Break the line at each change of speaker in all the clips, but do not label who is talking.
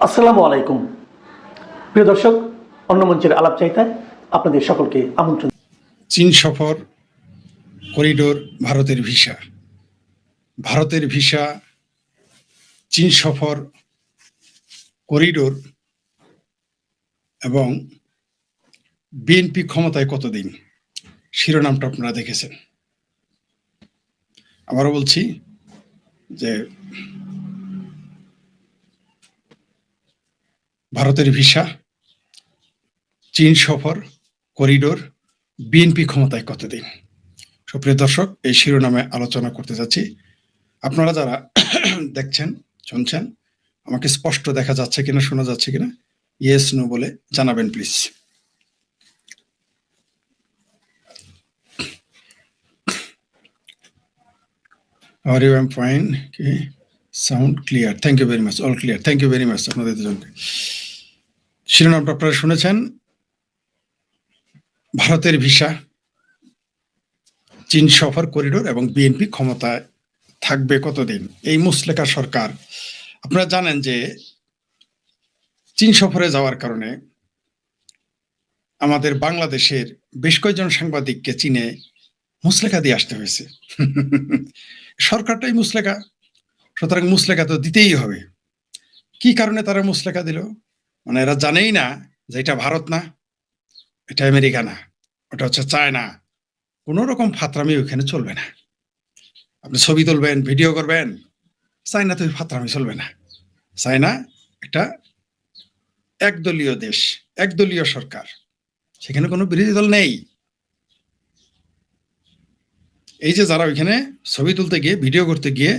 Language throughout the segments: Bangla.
আসসালামু আলাইকুম প্রিয় দর্শক, অন্য মঞ্চের আলাপ চাইতায় আপনাদের সকলকে আমন্ত্রণ।
চীন সফর, করিডোর, ভারতের ভিসা, ভারতের ভিসা, চীন সফর, করিডোর এবং বিএনপি ক্ষমতায় কতদিন, শিরোনামটা আপনারা দেখেছেন। আবারও বলছি যে ভারতের ভিসা, চীন সফর, করিডোর, বিএনপি ক্ষমতায় কতদিন। সুপ্রিয় দর্শক, এই শিরোনামে আলোচনা করতে যাচ্ছি। আপনারা যারা দেখছেন, শুনছেন, আমাকে স্পষ্ট দেখা যাচ্ছে কিনা, শোনা যাচ্ছে কিনা, ইয়েস নো বলে জানাবেন please. Audio I'm fine. Okay. Sound clear. Thank you very much. All clear. Thank you very much. আপনাদের দুজনকে। শিরোনামটা আপনারা শুনেছেন। ভারতের ভিসা, চীন সফর, করিডোর এবং বিএনপি ক্ষমতায় থাকবে কতদিন। এই মুসলেকা সরকার, আপনারা জানেন যে চীন সফরে যাওয়ার কারণে আমাদের বাংলাদেশের বেশ কয়েকজন সাংবাদিককে চীনে মুসলেকা দিয়ে আসতে হয়েছে। সরকারটাই মুসলেকা, সুতরাং মুসলেকা তো দিতেই হবে। কি কারণে তারা মুসলেকা দিল? মানে এরা জানেই না যে এটা ভারত না, এটা আমেরিকা না, ওটা হচ্ছে চায়না। কোন রকম ফাতরামি ওইখানে চলবে না। আপনি ছবি তুলবেন, ভিডিও করবেন, চায়নাতে ওই ফাতরামি চলবে না। চায়না একটা একদলীয় দেশ, একদলীয় সরকার, সেখানে কোনো বিরোধী দল নেই। এই যে যারা ওইখানে ছবি তুলতে গিয়ে, ভিডিও করতে গিয়ে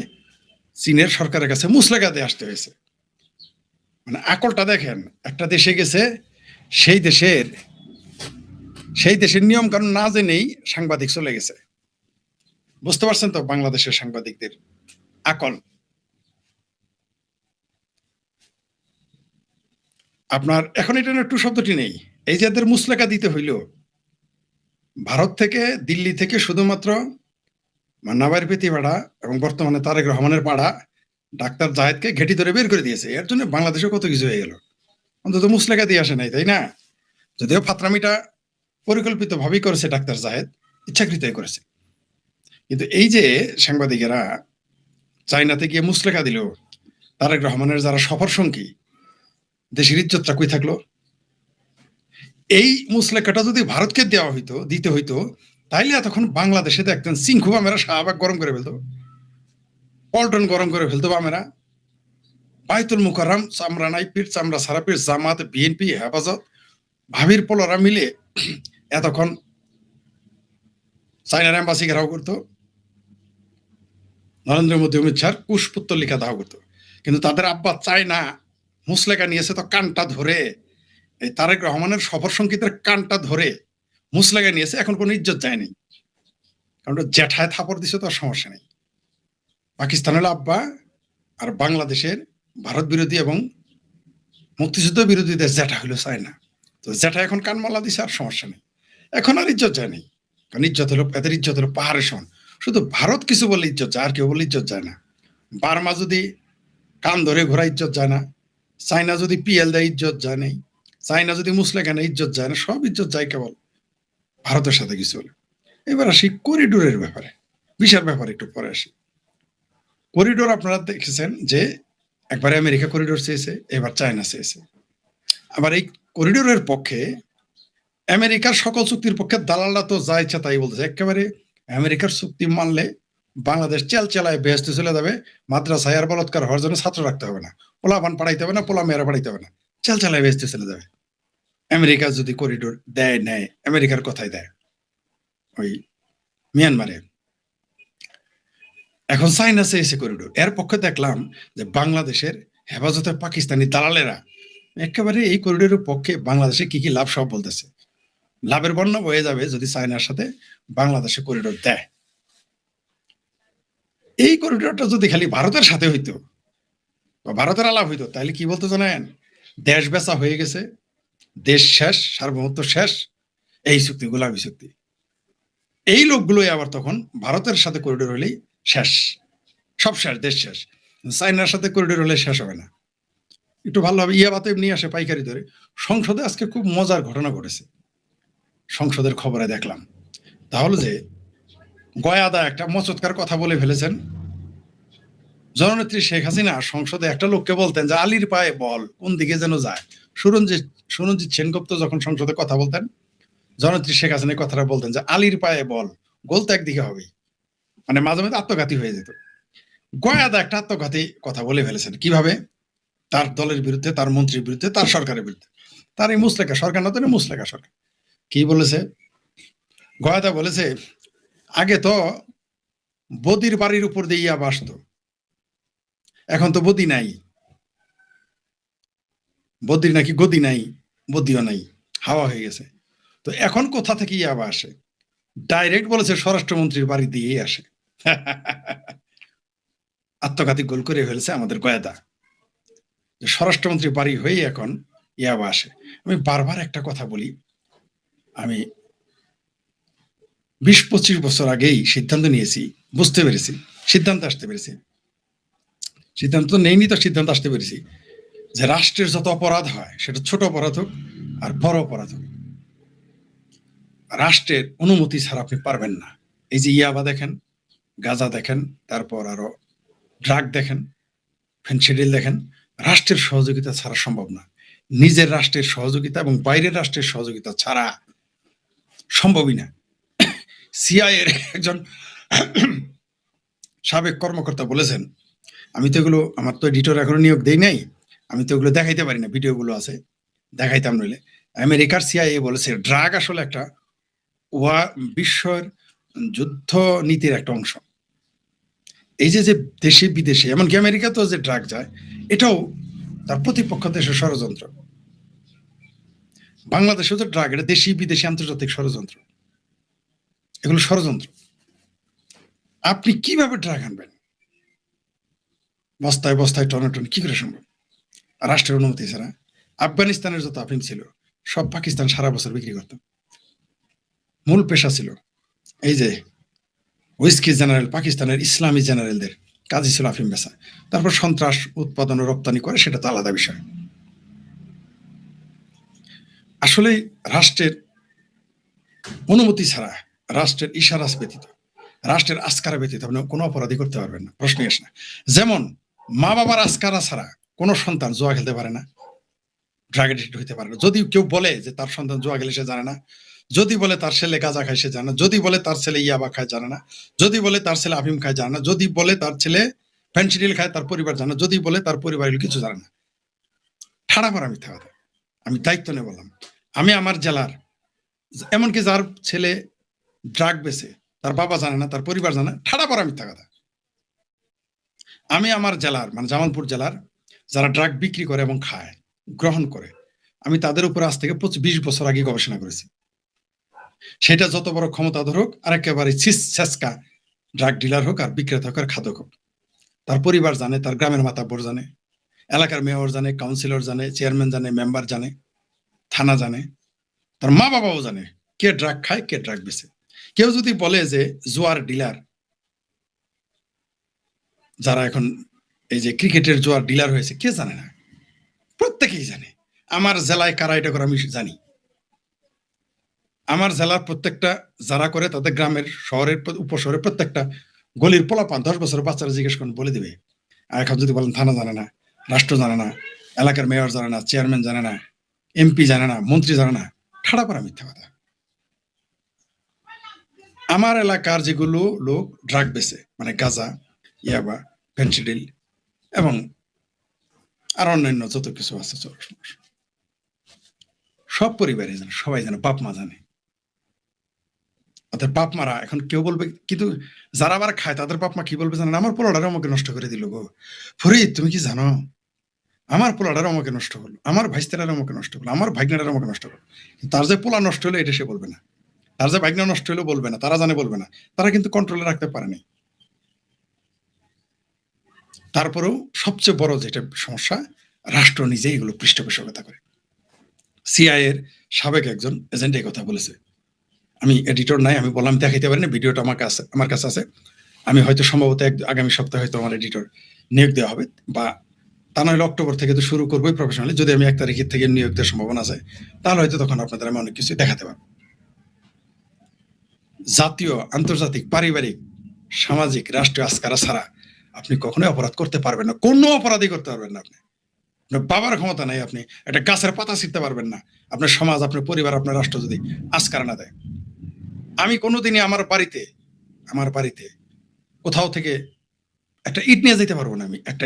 চীনের সরকারের কাছে মুসলেকা দিয়ে আসতে হয়েছে, মানে আকলটা দেখেন। একটা দেশে গেছে, সেই দেশের নিয়ম কানুন না জেনেই সাংবাদিক চলে গেছে। বুঝতে পারছেন তো বাংলাদেশের সাংবাদিকদের আকল। আপনার এখন এটা একটু শব্দটি নেই। এই যে এদের মুসলেকা দিতে হইল, ভারত থেকে, দিল্লি থেকে শুধুমাত্র মান্নাবাইর পেতি পাড়া এবং বর্তমানে তারেক রহমানের পাড়া ডাক্তার জাহেদকে ঘেটি ধরে বের করে দিয়েছে। এর জন্য বাংলাদেশে কত কিছু হয়ে গেল। অন্তত মুসলেকা দিয়ে আসে নাই, তাই না? যদিও ফাতরামিটা পরিকল্পিত ভাবেই করেছে ডাক্তার জাহেদ, ইচ্ছাকৃতই করেছে। কিন্তু এই যে সাংবাদিকেরা চায়নাতে গিয়ে মুসলেকা দিল, তারেক রহমানের যারা সফর সঙ্গী, দেশের ইজ্জতটা কই থাকলো? এই মুসলেকাটা যদি ভারতকে দেওয়া হইতো, দিতে হইতো, তাইলে এতক্ষণ বাংলাদেশে দেখতেন সিংহু বামেরা শাহবাগ গরম করে ফেলতো, পল্টন গরম করে ফেলতো বামেরা, বাইতুল মুকাররম চামড়া নাই পীর, চামড়া সারা পীর, জামাত, বিএনপি, হেফাজত, ভাবির পোলরা মিলে এতক্ষণ চায়নার এম্বাসি ঘেরাও করতো, নরেন্দ্র মোদী, অমিত শাহ কুশপুত্তলিকা দাহ করতো। কিন্তু তাদের আব্বা চায়না মুসলেকা নিয়েছে তো কানটা ধরে, এই তারেক রহমানের সফর সঙ্গীতের কানটা ধরে মুসলেকা নিয়েছে। এখন কোনো ইজ্জত যায়নি, কারণ জ্যাঠায় থাপড় দিছে, তো সমস্যা নেই। পাকিস্তান হলো আব্বা, আর বাংলাদেশের ভারত বিরোধী এবং মুক্তিযুদ্ধ বিরোধী দেশ জ্যাঠা হলো চায়না। তো জ্যাঠা এখন কানমালা দিছে, আর সমস্যা নেই। এখন আর ইজ্জত যায়নি, কারণ ইজ্জত হলো, এদের ইজ্জত হলো পাহাড়ের সমান। শুধু ভারত কিছু বলে ইজ্জত যায়, আর কেউ বলে ইজ্জত যায় না। বার্মা যদি কান ধরে ঘোরা, ইজ্জত যায় না। চায়না যদি পিএল দেয়, ইজ্জত যায় নাই। চায়না যদি মুসলেকা নেয়, ইজ্জত যায় না। সব ইজ্জত যায় কেবল ভারতের সাথে কিছু হলে। এবার আসি করিডোরের ব্যাপারে, ভিসার ব্যাপারে একটু পরে আসি। করিডোর আপনারা দেখেছেন যে একবারে আমেরিকা করিডোর চেয়েছে, এবার চায়না চেয়েছে। আবার এই করিডোরের পক্ষে আমেরিকার সকল চুক্তির পক্ষে দালালরা তো যা ইচ্ছা তাই বলতেছে। একেবারে আমেরিকার চুক্তি মানলে বাংলাদেশ চেলায় বেহেস্তে চলে যাবে, মাদ্রাসায় আর বলৎকার হওয়ার জন্য ছাত্র রাখতে হবে না, পোলাপান পাঠাইতে হবে না, পোলা মেয়েরা পাঠাইতে হবে না, চেলায় বেহেস্তে চলে যাবে। আমেরিকা যদি করিডোর দেয়, নেয়, আমেরিকার কথাই দেয় ওই মিয়ানমারে। এখন চায়না চেয়েছে করিডোর, এর পক্ষে দেখলাম যে বাংলাদেশের হেফাজতে পাকিস্তানি দালালেরা একেবারে এই করিডোরের পক্ষে বাংলাদেশে কি কি লাভ সব বলতেছে। লাভের বন্যা বয়ে যাবে যদি চায়নার সাথে বাংলাদেশে করিডোর দেয়। এই করিডোরটা যদি খালি ভারতের সাথে হইতো বা ভারতের আলাপ হইতো, তাহলে কি বলতো জানেন? দেশ বেচা হয়ে গেছে, দেশ শেষ, সার্বভৌমত্ব শেষ, এই চুক্তি গোলাপি চুক্তি। এই লোকগুলোই আবার তখন ভারতের সাথে করিডোর হলেই শেষ, সব শেষ, দেশ শেষ। চায়নার সাথে করিডোর হলে শেষ হবে না। একটু ভালো হবে। ইয়াবা তো এমনি আসে পাইকারি ধরে। সংসদে আজকে খুব মজার ঘটনা ঘটেছে। সংসদের খবরে দেখলাম। তাহলে যে গয়াদা একটা মচৎকার কথা বলে ফেলেছেন। জননেত্রী শেখ হাসিনা সংসদে একটা লোককে বলতেন যে আলীর পায়ে বল কোন দিকে যেন যায়। সুরঞ্জিত সেনগুপ্ত যখন সংসদে কথা বলতেন, জননেত্রী শেখ হাসিনা কথাটা বলতেন যে আলীর পায়ে বল, গোল তো একদিকে হবেই। মানে মাঝে মাঝে আত্মঘাতী হয়ে যেত। গয়াদা একটা আত্মঘাতী কথা বলে ফেলেছেন। কিভাবে? তার দলের বিরুদ্ধে, তার মন্ত্রীর বিরুদ্ধে, তার সরকারের বিরুদ্ধে। তার এই মুসলেকা সরকার না তো মুসলেকা সরকার। কি বলেছে? গয়াদা বলেছে আগে তো বদির বাড়ির উপর দিয়ে ইয়াবা আসতো, এখন তো বদি নাই, বদির নাকি গদি নাই, বদিও নাই, হাওয়া হয়ে গেছে। তো এখন কোথা থেকে ইয়াবা আসে? ডাইরেক্ট বলেছে স্বরাষ্ট্রমন্ত্রীর বাড়ি দিয়েই আসে। আত্মঘাতী গোল করে ফেলেছে আমাদের গয়াদা। স্বরাষ্ট্রমন্ত্রীর বাড়ি হয়ে এখন ইয়াবা আসে। আমি বারবার একটা কথা বলি, আমি 20-25 বছর আগেই সিদ্ধান্ত নিয়েছি, বুঝতে পেরেছি, সিদ্ধান্ত আসতে পেরেছি, সিদ্ধান্ত নেইনি তো সিদ্ধান্ত আসতে পেরেছি যে রাষ্ট্রের যত অপরাধ হয় সেটা ছোট অপরাধ হোক আর বড় অপরাধ হোক, রাষ্ট্রের অনুমতি ছাড়া আপনি পারবেন না। এই যে ইয়াবা দেখেন, গাঁজা দেখেন, তারপর আরো ড্রাগ দেখেন, ফেনসিডিল দেখেন, রাষ্ট্রের সহযোগিতা ছাড়া সম্ভব না। নিজের রাষ্ট্রের সহযোগিতা এবং বাইরের রাষ্ট্রের সহযোগিতা ছাড়া সম্ভবই না। সিআইএ এর একজন সাবেক কর্মকর্তা বলেছেন, আমি তো এগুলো, আমার তো এডিটর এখনো নিয়োগ দেই নাই, আমি তো এগুলো দেখাইতে পারি না, ভিডিওগুলো আছে, দেখাইতাম নইলে। আমেরিকার সিআইএ বলেছে ড্রাগ আসলে একটা বিশ্বের যুদ্ধ নীতির একটা অংশ। এই যে দেশে বিদেশে এমনকি আমেরিকাতেও যে ড্রাগ যায়, এটাও তার প্রতিপক্ষ দেশের ষড়যন্ত্র। বাংলাদেশেও যে ড্রাগ, এটা দেশি বিদেশি আন্তর্জাতিক ষড়যন্ত্র, এগুলো ষড়যন্ত্র। আপনি কিভাবে ড্রাগ আনবেন? বস্তায় বস্তায় টনে টনে কি করে সম্ভব? রাষ্ট্রের অনুমতি ছাড়া। আফগানিস্তানের যত আফিম ছিল সব পাকিস্তান সারা বছর বিক্রি করত। মূল পেশা ছিল এই যে হুইস্কি জেনারেল, পাকিস্তানের ইসলামী জেনারেলদের কাজই ছিল আফিম বেচা। তারপর সন্ত্রাস উৎপাদন ও রপ্তানি করে, সেটা তো আলাদা বিষয়। আসলে রাষ্ট্রের অনুমতি ছাড়া, রাষ্ট্রের ইশারাস ব্যতীত, রাষ্ট্রের আস্কারা ব্যতীত আপনি কোনো অপরাধী করতে পারবেন না, প্রশ্নই আসে না। যেমন মা বাবার আস্কারা ছাড়া কোনো সন্তান জুয়া খেলতে পারে না, ড্রাগ এডিক্ট হইতে পারে না। যদি কেউ বলে যে তার সন্তান জুয়া খেলে সে জানে না, যদি বলে তার ছেলে গাঁজা খায় সে জানে না, যদি বলে তার ছেলে ইয়াবা খায় জানে না, যদি বলে তার ছেলে আফিম খায় জানে না, যদি বলে তার ছেলে ফেনসিডিল খায় তার পরিবার জানে না, যদি বলে তার পরিবার কিছু জানে না, ঠাড়া মারা মিথ্যা কথা। আমি দায়িত্ব নিয়ে বললাম, আমি আমার জেলার, এমনকি যার ছেলে ড্রাগ বেচে তার বাবা জানে না, তার পরিবার জানে না, ঠাড়া মারা মিথ্যা কথা। আমি আমার জেলার, মানে জামালপুর জেলার যারা ড্রাগ বিক্রি করে এবং খায়, গ্রহণ করে, আমি তাদের উপর আজ থেকে 20 বছর আগে গবেষণা করেছি। সেটা যত বড় ক্ষমতাধর হোক আর একেবারে ছেঁচকা ড্রাগ ডিলার হোক আর বিক্রেতা হোক আর খাদক হোক, তার পরিবার জানে, তার গ্রামের মাতাব্বর জানে, এলাকার মেয়র জানে, কাউন্সিলর জানে, চেয়ারম্যান জানে, মেম্বার জানে, থানা জানে, তার মা বাবাও জানে কে ড্রাগ খায়, কে ড্রাগ বেচে। কেউ যদি বলে যে জুয়ার ডিলার, যারা এখন এই যে ক্রিকেটের জুয়ার ডিলার হয়েছে, কে জানে না? প্রত্যেকেই জানে। আমার জেলায় কারা এটা করে আমি জানি। আমার জেলার প্রত্যেকটা যারা করে তাদের গ্রামের, শহরের, উপশহরের প্রত্যেকটা গলির পোলাপান 10 বছরের বাচ্চারা জিজ্ঞেস করেন, বলে দিবে। আর এখন যদি বলেন থানা জানে না, রাষ্ট্র জানে না, এলাকার মেয়র জানে না, চেয়ারম্যান জানে না, এমপি জানে না, মন্ত্রী জানে না, ঠাড়া পড়া মিথ্যা কথা। আমার এলাকার যেগুলো লোক ড্রাগ বেচে, মানে গাঁজা, ইয়াবা, ফেনসিডিল এবং আর অন্যান্য যত কিছু আছে, সব পরিবারে জানে, সবাই জানে, বাপ মা জানে। ওদের বাপ মারা এখন কেউ বলবে, কিন্তু যারা আবার খায় তাদের বাপ মা কি বলবে জানেন? আমার পোলাটারে আমাকে নষ্ট করে দিল গো ফরিদ, তুমি কি জানো? আমার পোলাটারে আমাকে নষ্ট করলো, আমার ভাইস্তারারে আমাকে নষ্ট করলো, আমার ভাগ্নাটারে আমাকে নষ্ট করলো। তার যে পোলা নষ্ট হলো এটা সে বলবে না, তার যে ভাগ্না নষ্ট হলো বলবে না, তারা জানে বলবে না, তারা কিন্তু কন্ট্রোলে রাখতে পারেনি। তারপরেও সবচেয়ে বড় যেটা সমস্যা, রাষ্ট্র নিজেই এগুলো পৃষ্ঠপোষকতা করে। সিআইএ এর সাবেক একজন এজেন্ট এই কথা বলেছে। আমি এডিটর নাই, আমি বললাম দেখাইতে পারি না, ভিডিওটা আমার কাছে আছে। আমি হয়তো সম্ভবত আগামী সপ্তাহে হয়তো আমার এডিটর নিয়োগ দেওয়া হবে, বা তা নাহলে অক্টোবর থেকে তো শুরু করবোই প্রফেশনালি। যদি আমি 1 তারিখের থেকে নিয়োগ দেওয়ার সম্ভাবনা আছে, তাহলে হয়তো তখন আপনাদের আমি অনেক কিছু দেখাতে পারবো। জাতীয়, আন্তর্জাতিক, পারিবারিক, সামাজিক, রাষ্ট্রীয় আস্কারা ছাড়া আপনি কখনোই অপরাধ করতে পারবেন না। কোনো অপরাধই করতে পারবেন না আপনি। আপনার বাবার ক্ষমতা নাই, আপনি একটা গাছের পাতা ছিঁড়তে পারবেন না। আপনার সমাজ, আপনার পরিবার, আপনার রাষ্ট্র যদি আস্কারা না দেয়। আমি কোনোদিনই আমার বাড়িতে কোথাও থেকে একটা ইট নিয়ে যেতে পারবো না। আমি একটা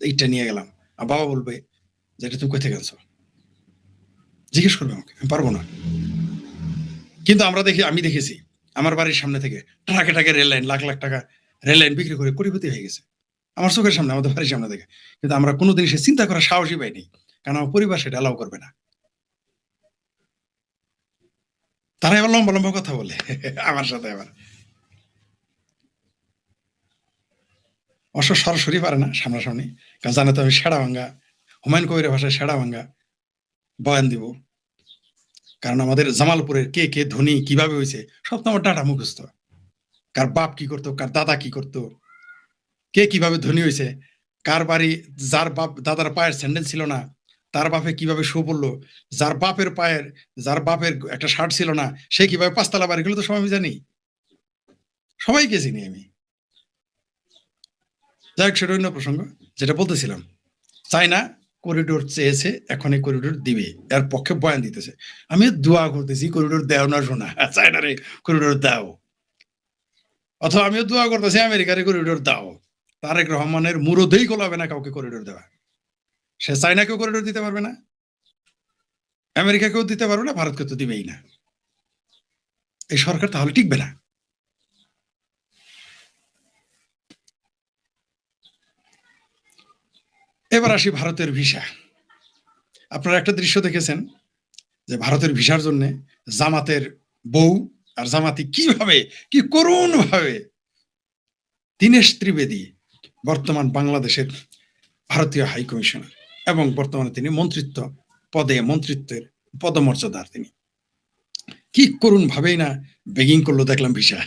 ইটটা নিয়ে গেলাম, আর বাবা বলবে যে এটা তুমি কোথা থেকে আনছো, জিজ্ঞেস করবে আমাকে, আমি পারবো না। কিন্তু আমি দেখেছি আমার বাড়ির সামনে থেকে ট্রাকে রেল লাইন, লাখ লাখ টাকা রেল লাইন বিক্রি করে কোটিপতি হয়ে গেছে আমার চোখের সামনে, আমাদের বাড়ির সামনে থেকে। কিন্তু আমরা কোনোদিন সে চিন্তা করার সাহসই পাইনি, কারণ আমার পরিবার সেটা অ্যালাউ করবে না। তারা এবার লম্বা লম্বা কথা বলে আমার সাথে। আবার অবশ্য সরাসরি পারে না সামনাসামনি, কারণ জানে তো আমি সেরা ভাঙ্গা, হুমায়ুন কবিরের ভাষায় সেরা ভাঙ্গা বয়ান দিব। কারণ আমাদের জামালপুরের কে কে ধনী কিভাবে হয়েছে সব তো আমার ডাটা মুখস্থ। কার বাপ কি করতো, কার দাদা কি করতো, কে কিভাবে ধনী হয়েছে, কার বাড়ি, যার বাপ দাদার পায়ের স্যান্ডেল ছিল না তার বাপে কিভাবে শো পড়লো, যার বাপের একটা শার্ট ছিল না সে কিভাবে 5 তলা বাড়ি, গুলো তো সব আমি জানি, সবাইকে চিনি আমি। যাই হোক, সেটা অন্য প্রসঙ্গ। যেটা বলতেছিলাম, চায়না করিডোর চেয়েছে, এখন এই করিডোর দিবে, এর পক্ষে বয়ান দিতেছে। আমি দোয়া করতেছি করিডোর দেও না শোনা, চায়নারে করিডোর দাও। অথবা আমিও দোয়া করতেছি আমেরিকারে করিডোর দাও। তারেক রহমানের মুরদেই গোলাবে না কাউকে করিডোর দেওয়া। সে চায়নাকেও করিডোর দিতে পারবে না, আমেরিকাকেও দিতে পারবে না, ভারতকে তো দিবেই না। এই সরকার তাহলে টিকবে না। এবার আসি ভারতের ভিসা। আপনারা একটা দৃশ্য দেখেছেন যে ভারতের ভিসার জন্য জামাতের বউ আর জামাতি কিভাবে, কি করুণ ভাবে, দীনেশ ত্রিবেদী বর্তমান বাংলাদেশের ভারতীয় হাই কমিশনার এবং বর্তমানে তিনি মন্ত্রিত্বের পদমর্যাদার, তিনি কি করুণ ভাবেই না বেগিং করলো দেখলাম ভিসা।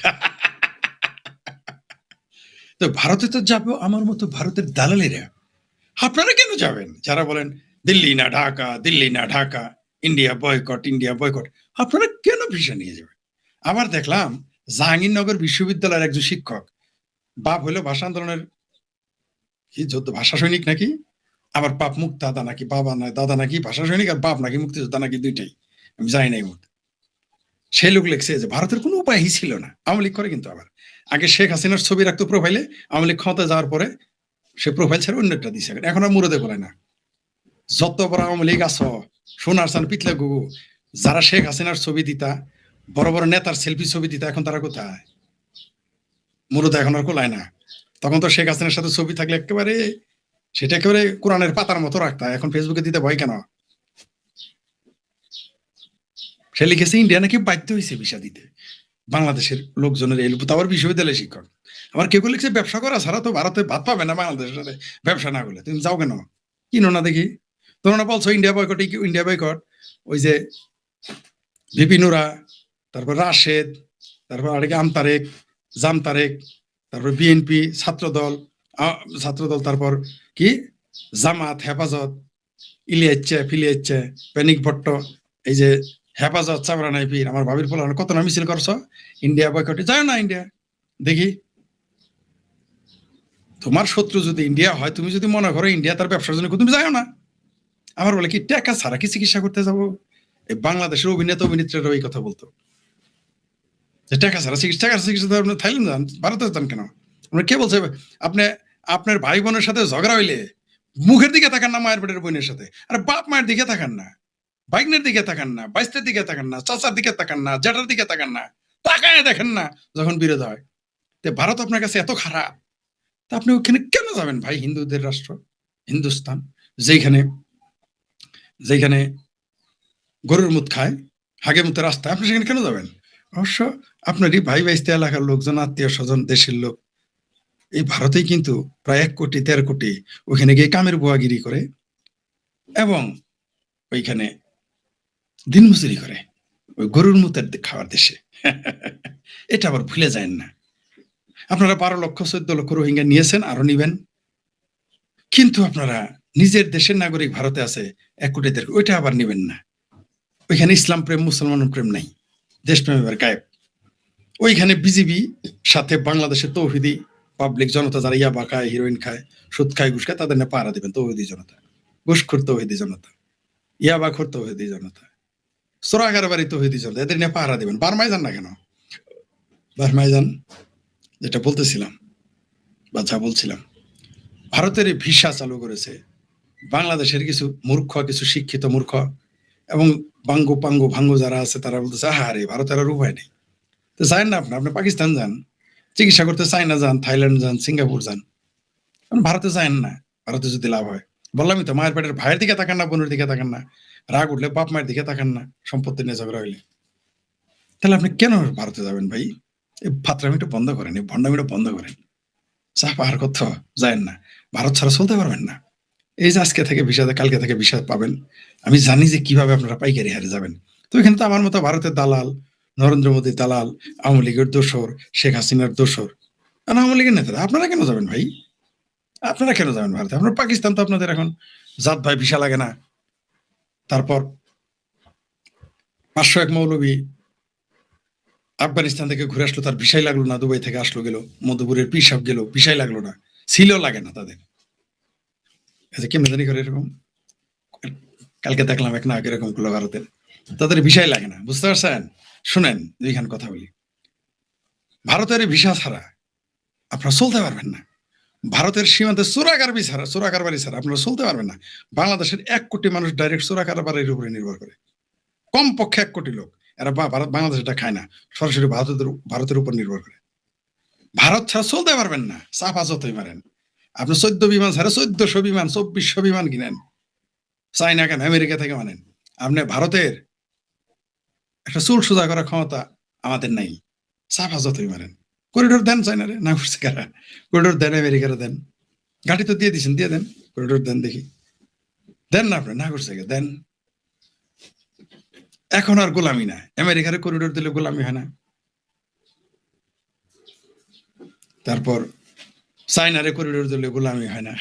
তো ভারতে তো যাবো আমার মতো ভারতের দালালেরা। আপনারা কেন যাবেন যারা বলেন দিল্লি না ঢাকা, দিল্লি না ঢাকা, ইন্ডিয়া বয়কট, আপনারা কেন ভিসা নিয়ে যাবেন? আবার দেখলাম জাহাঙ্গীরনগর বিশ্ববিদ্যালয়ের একজন শিক্ষক, বাপ হইলো ভাষা আন্দোলনের কি যুদ্ধ ভাষা সৈনিক নাকি, আবার বাপ মুক্তিযোদ্ধা নাকি, বাবা না দাদা নাকি ভাষা সৈনিক, আর বাপ নাকি মুক্তিযোদ্ধা নাকি, দুইটাই আমি জানি না এই মুহূর্তে। সেই লোক লিখছে যে ভারতের কোনো উপায়ই ছিল না। আওয়ামী লীগ করে কিন্তু আবার আগে শেখ হাসিনার ছবি রাখতো প্রোফাইলে, আওয়ামী লীগ ক্ষমতা যাওয়ার পরে সে প্রোফাইল ছেড়ে অন্য একটা দিছে, এখন আর মুরদে বলে না। যত বড় আওয়ামী লীগ আছো, সোনার চান পিতলে গুগু, যারা শেখ হাসিনার ছবি দিতা, বড় বড় নেতার সেলফি ছবি দিতা, এখন তারা কোথায়? মুরদে এখন আর কোলায় না। তখন তো শেখ হাসিনার সাথে ছবি থাকলে একেবারে সেটা একেবারে কোরআনের পাতার মতো রাখতা, এখন ফেসবুকে দিতে ভয় কেন? সে লিখেছে ইন্ডিয়া নাকি বাধ্য হয়েছে ভিসা দিতে বাংলাদেশের লোকজনের, এই আবার বিশ্ববিদ্যালয়ের শিক্ষক। আবার কেউ লিখছে ব্যবসা করা ছাড়া তো ভারতে ভাত পাবে না বাংলাদেশের সাথে ব্যবসা না করলে, তুমি যাও কেন, কিনো না দেখি। তোমরা বলছো ইন্ডিয়া বয়কট, ওই যে বিপিনুরা, তারপর রাশেদ, তারপর আরেকে আমতারেক, জামতারেক, তারপর বিএনপি, ছাত্রদল, তারপর কি জামাত, হেফাজত, ফিলিয়াচ্ছে, প্যানিক ভট্ট, এই যে হেফাজত, চাবরা নাইপির, আমার ভাবির পোলা কত না মিছিল করছো ইন্ডিয়া বয়কটে, যায় না ইন্ডিয়া দেখি। তোমার শত্রু যদি ইন্ডিয়া হয়, তুমি যদি মনে করো ইন্ডিয়া তার ব্যবসার জন্য, তুমি যাও না। আমার বলে কি টাকা ছাড়া কি চিকিৎসা করতে যাবো? এই বাংলাদেশের অভিনেত্রীরা এই কথা বলতো যে টাকা ছাড়া চিকিৎসা থাইল্যান্ড যান, ভারতে যান কেন? আমরা কে বলছে আপনি আপনার ভাই বোনের সাথে ঝগড়া হইলে মুখের দিকে তাকান না, মায়ের পেটের বোনের সাথে, আর বাপ মায়ের দিকে তাকান না, বাইকনের দিকে তাকান না, বাইস্তের দিকে তাকান না, চাচার দিকে তাকান না, জ্যাঠার দিকে তাকান না, তাকায় দেখেন না যখন বিরোধ হয়। তো ভারত আপনার কাছে এত খারাপ, তা আপনি ওখানে কেন যাবেন ভাই? হিন্দুদের রাষ্ট্র হিন্দুস্তান, যেখানে যেখানে গরুর মুত খায়, হাগে মুতে রাস্তায়, আপনি সেখানে কেন যাবেন? অবশ্য আপনারই ভাই বাইস্তে এলাকার লোকজন, আত্মীয় স্বজন, দেশের লোক এই ভারতেই কিন্তু প্রায় 1 কোটি 13 কোটি ওখানে গিয়ে কামের বুয়াগিরি করে এবং ওইখানে দিন মজুরি করে ওই গরুর মুতের খাওয়ার দেশে। এটা আবার ভুলে যায় না। আপনারা 12 লক্ষ 14 লক্ষ রোহিঙ্গা নিয়েছেন, আরো নিবেন, কিন্তু আপনারা নিজের দেশের নাগরিক ভারতে আছে 1 কোটি 1.5 কোটি, ওইটা আবার নেবেন না। ওইখানে ইসলাম প্রেম মুসলমান প্রেম নাই, দেশপ্রেম এবার গায়েব। ওইখানে বিজিবি সাথে বাংলাদেশের তৌহিদি পাবলিক জনতা যারা ইয়াবা খায়, হিরোইন খায়, সুদ খায়, ঘুষ খায়, তাদের না পাহারা দিবেন তৌহিদি জনতা, ঘুষখোর তৌহিদি জনতা, ইয়াবাখোর তৌহিদি জনতা, চোরাকারবারি তৌহিদি জনতা, এদের নিয়ে পাহারা দিবেন। বার্মায় যান না কেন? বার্মায় যান। যেটা বলতেছিলাম বা যা বলছিলাম, ভারতের এই ভিসা চালু করেছে বাংলাদেশের কিছু মূর্খ, কিছু শিক্ষিত মূর্খ এবং বাঙ্গু পাঙ্গু ভাঙ্গু যারা আছে, তারা বলতেছে আরে ভারতের আর উপায় নেই। তো যান না, আপনি পাকিস্তান যান চিকিৎসা করতে, চায়না যান, থাইল্যান্ড যান, সিঙ্গাপুর যান, ভারতে যান না। ভারতে যদি লাভ হয়, বললামই তো, মায়ের পেটের ভাইয়ের দিকে তাকান না, বোনের দিকে তাকান না, রাগ উঠলে বাপ মায়ের দিকে তাকান না, সম্পত্তি নিয়ে ঝগড়া হইলে। তাহলে আপনি কেন ভারতে যাবেন ভাই? এই ফাতরামিটা বন্ধ করেন, এই ভণ্ডামিটা বন্ধ করেন। চা পাহাড় কোথাও যায় না, ভারত ছাড়া চলতে পারবেন না। এই যে আজকে থেকে ভিসা, কালকে থেকে ভিসা পাবেন, আমি জানি যে কিভাবে আপনারা পাইকারি হারে যাবেন। তো এখানে তো আমার মতো ভারতের দালাল, নরেন্দ্র মোদীর দালাল, আওয়ামী লীগের দোসর, শেখ হাসিনার দোসর, আর আওয়ামী লীগের নেতারা। আপনারা কেন যাবেন ভাই? আপনারা কেন যাবেন ভারতে? আপনার পাকিস্তান তো আপনাদের এখন জাত ভাই, ভিসা লাগে না। তারপর 501 মৌলবী আফগানিস্তান থেকে ঘুরে আসলো, তার ভিসাই লাগলো না, দুবাই থেকে আসলো গেল, মধুপুরের পিসাব গেল, ভিসাই লাগলো না, ছিল লাগে না তাদের। কেমন জানি করে এরকম, কালকে দেখলাম এক না এরকম করলো ভারতের, তাদের ভিসাই লাগে না। বুঝতে পারছেন? শুনেন, এইখানে কথা বলি, ভারতের ভিসা ছাড়া আপনারা চলতে পারবেন না। ভারতের সীমান্তে চোরাকারবারি ছাড়া আপনারা চলতে পারবেন না। বাংলাদেশের 1 কোটি মানুষ ডাইরেক্ট চোরাকারবারির উপরে নির্ভর করে, কমপক্ষে 1 কোটি লোক। এরা বাংলাদেশ এটা খায় না, সরাসরি ভারতের উপর নির্ভর করে। ভারত ছাড়া চলতে পারবেন না, চাপা যতই মারেন। আপনি 14 বিমান ছাড়া 1400 বিমান, 2400 বিমান কিনেন, চাইনা কেন, আমেরিকা থেকে মানেন। আপনি ভারতের একটা চুল সোজা করার ক্ষমতা আমাদের নাই, চাপা যতই মারেন। করিডোর দেন চাইনারে, না করছে কারা? করিডোর দেন, আমেরিকারে দেন, ঘাটি তো দিয়ে দিচ্ছেন, দিয়ে দেন, করিডোর দেন, দেখি দেন না। আপনি না করছে দেন। এখন আর গোলামি না, আমেরিকারে করিডোর দিলে গোলামি হয় না। তারপর চাইনারে করিডোর দিলে গোলামি হয় না।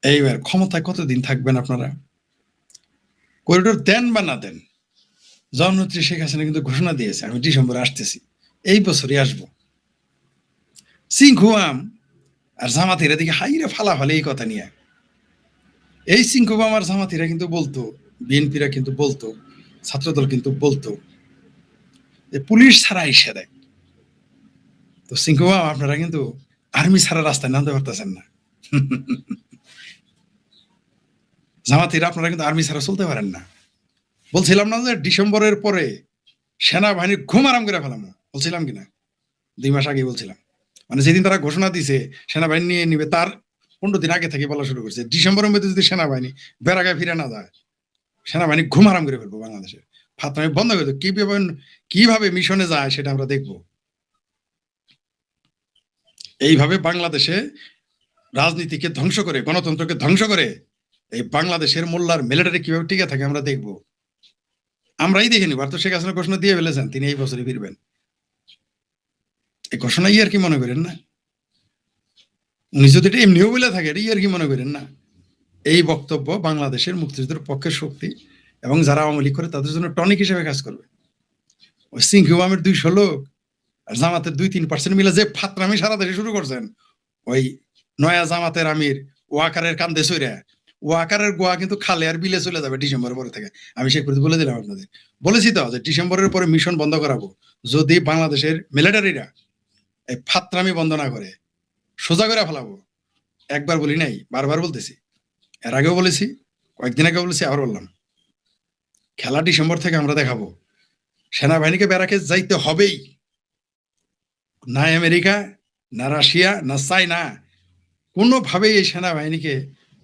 এইবার ক্ষমতায় কতদিন থাকবেন আপনারা? করিডোর দেন বা না দেন, জননেত্রী শেখ হাসিনা কিন্তু ঘোষণা দিয়েছে, আমি ডিসেম্বরে আসতেছি, এই বছরই আসবো। সিংহুয়াম আর জামাতিরা দিকে হাইরে ফালাফালি এই কথা নিয়ে। এই সিংহুয়াম আর জামাতিরা কিন্তু বলতো, বিএনপিরা কিন্তু বলতো, ছাত্রদল কিন্তু বলতো যে পুলিশ ছাড়া এসে দেয়। তো সিংহুয়াম আপনারা কিন্তু আর্মি ছাড়া রাস্তায় নামতে পারতেছেন না। জামাতিরা আপনারা কিন্তু আর্মি ছাড়া চলতে পারেন না। বলছিলাম না যে ডিসেম্বরের পরে সেনাবাহিনী ঘুম আরাম করে ফেলাম, বলছিলাম কিনা? 2 মাস আগে বলছিলাম। মানে যেদিন তারা ঘোষণা দিছে সেনাবাহিনী নিয়ে নিবে, তার 15 দিন আগে থেকে বলা শুরু করছে, ডিসেম্বরের মধ্যে যদি সেনাবাহিনী বেড়াগায় ফিরে না যায়, সেনাবাহিনী ঘুম আরাম করে ফেলবো। বাংলাদেশের ফাতরামি বন্ধ করে দেবো। কিভাবে মিশনে যায় সেটা আমরা দেখবো। এইভাবে বাংলাদেশে রাজনীতিকে ধ্বংস করে, গণতন্ত্রকে ধ্বংস করে এই বাংলাদেশের মোল্লার মিলিটারি কিভাবে টিকে থাকে আমরা দেখবো। আমরাই দেখে নিব। আর তো শেখ হাসিনা ঘোষণা দিয়ে ফেলেছেন তিনি এই বছরই ফিরবেন। এই ঘোষণা আর কি মনে করেন না? উনি যদি এটা এমনিও বলে থাকে, এটা আর কি মনে করেন না? এই বক্তব্য বাংলাদেশের মুক্তিযুদ্ধের পক্ষের শক্তি এবং যারা আওয়ামী লীগ করে তাদের জন্য টনিক হিসেবে কাজ করবে। ওই সিংহুয়ামের 200 লোক আর জামাতের 2-3% মিলে যে ফাতরামি সারা দেশে শুরু করছেন, ওই নয়া জামাতের আমির ওয়াকারের কান্দে সইরা, ওয়াকারের গোয়া কিন্তু খালে আর বিলে চলে যাবে ডিসেম্বরের পরে থেকে। আমি সে করে বলে দিলাম আপনাদের, বলেছি তো যে ডিসেম্বরের পরে মিশন বন্ধ করাবো যদি বাংলাদেশের মিলিটারিরা এই ফাতরামি বন্ধ না করে, সোজা করে ফেলাবো। একবার বলি নাই, বারবার বলতেছি, এর আগেও বলেছি, কয়েকদিন আগে বলেছি, আবার বললাম, খেলা ডিসেম্বর থেকে আমরা দেখাবো। সেনাবাহিনীকে ব্যারাকে যাইতে হবেই, না আমেরিকা, না রাশিয়া, না চাইনা কোনোভাবেই এই সেনাবাহিনীকে,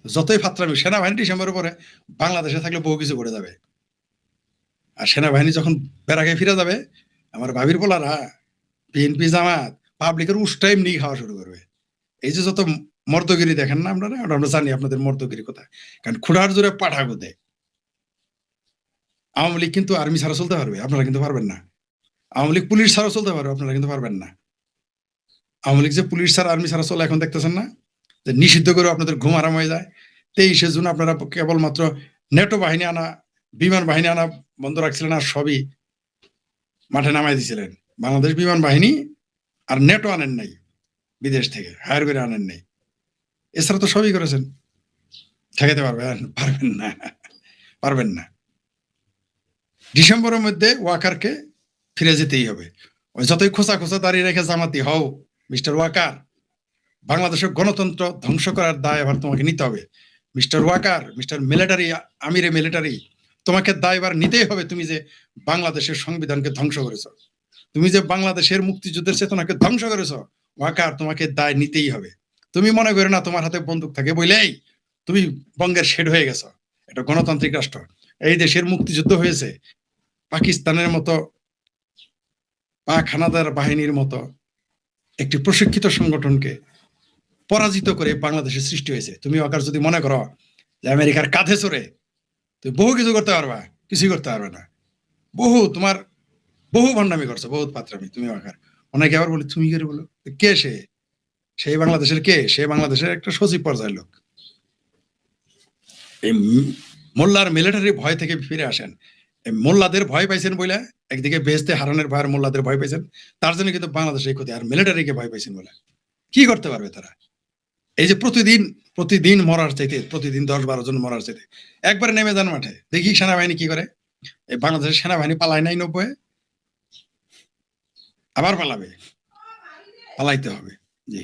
যতই ফাতরামি, সেনাবাহিনী ডিসেম্বরের পরে বাংলাদেশে থাকলে বহু কিছু করে যাবে। আর সেনাবাহিনী যখন ব্যারাকে ফিরে যাবে, আমার ভাবির বলারা বিএনপি জামাত পাবলিকের উষ্টা এমনি খাওয়া শুরু করবে। এই যে যত মর্দগিরি দেখেন না আপনারা, আমরা জানি আপনাদের মর্দগিরি কোথায়। কারণ খুঁড়ার জোরে পাঠা গুদে। আওয়ামী লীগ কিন্তু আর্মি ছাড়া চলতে পারবে, আপনারা কিন্তু পারবেন না। আওয়ামী লীগ পুলিশ ছাড়া চলতে পারবে, আপনারা কিন্তু পারবেন না। আওয়ামী লীগ যে পুলিশ ছাড়া আর্মি ছাড়া চলে এখন দেখতেছেন না, যে নিষিদ্ধ করে আপনাদের ঘুম আরাম হয়ে যায়। 23শে জুন আপনারা কেবলমাত্র নেটো বাহিনী আনা, বিমান বাহিনী আনা বন্ধ রাখছিলেন, আর সবই মাঠে নামাই দিছিলেন। বাংলাদেশ বিমান বাহিনী আর নেটো আনেন নাই, বিদেশ থেকে হায়ার করে আনেন নাই। এছাড়া তো সবই করেছেন। ঠেকাতে পারবেন? পারবেন না, পারবেন না। ডিসেম্বরের মধ্যে ওয়াকারকে ফিরে যেতেই হবে। ওই যতই খোঁচা খোঁচা দাঁড়িয়ে রেখে জামাতি হও মিস্টার ওয়াকার, বাংলাদেশের গণতন্ত্র ধ্বংস করার দায় এবার তোমাকে নিতে হবে। মিস্টার ওয়াকার, মিস্টার মিলিটারি, আমিরে মিলিটারি, তোমাকে দায়ভার নিতেই হবে। তুমি যে বাংলাদেশের সংবিধানকে ধ্বংস করেছো, তুমি যে বাংলাদেশের মুক্তিযুদ্ধের চেতনাকে ধ্বংস করেছো, ওয়াকার তোমাকে দায় নিতেই হবে। তুমি মনে করো না তোমার হাতে বন্দুক থাকে বলেই তুমি বঙ্গের শেড হয়ে গেছো। এটা গণতান্ত্রিক রাষ্ট্র, এই দেশের মুক্তিযুদ্ধ হয়েছে পাকিস্তানের মতো পাক হানাদার বাহিনীর মতো একটি প্রশিক্ষিত সংগঠনকে পরাজিত করে বাংলাদেশের সৃষ্টি হয়েছে। তুমি ওয়াকার যদি মনে করো যে আমেরিকার কাঁধে চড়ে তুমি বহু কিছু করতে পারবা, কিছুই করতে পারবে না। তোমার বহু ভণ্ডামি করছো, বহুত পাত্রামি তুমি ওয়াকার। অনেকে আবার বলে তুমি করে বলো, কে সে? সেই বাংলাদেশের কে? সে বাংলাদেশের একটা সচিব পর্যায়ের লোক। এই মোল্লার মিলিটারি ভয় থেকে ফিরে আসেন। মোল্লাদের ভয় পাইছেন বলে একদিকে বেহেশতে হারানের ভয়, আর মোল্লাদের ভয় পাইছেন, তার জন্য কিন্তু বাংলাদেশে ক্ষতি। আর মিলিটারিকে ভয় পাইছেন বলে কি করতে পারবে তারা? এই যে প্রতিদিন মরার চাইতে, প্রতিদিন 10-12 জন মরার চাইতে একবার নেমে যান মাঠে, দেখি সেনাবাহিনী কি করে। এই বাংলাদেশের সেনাবাহিনী পালায় নাই 90, আবার পালাবে, পালাইতে হবে। জি।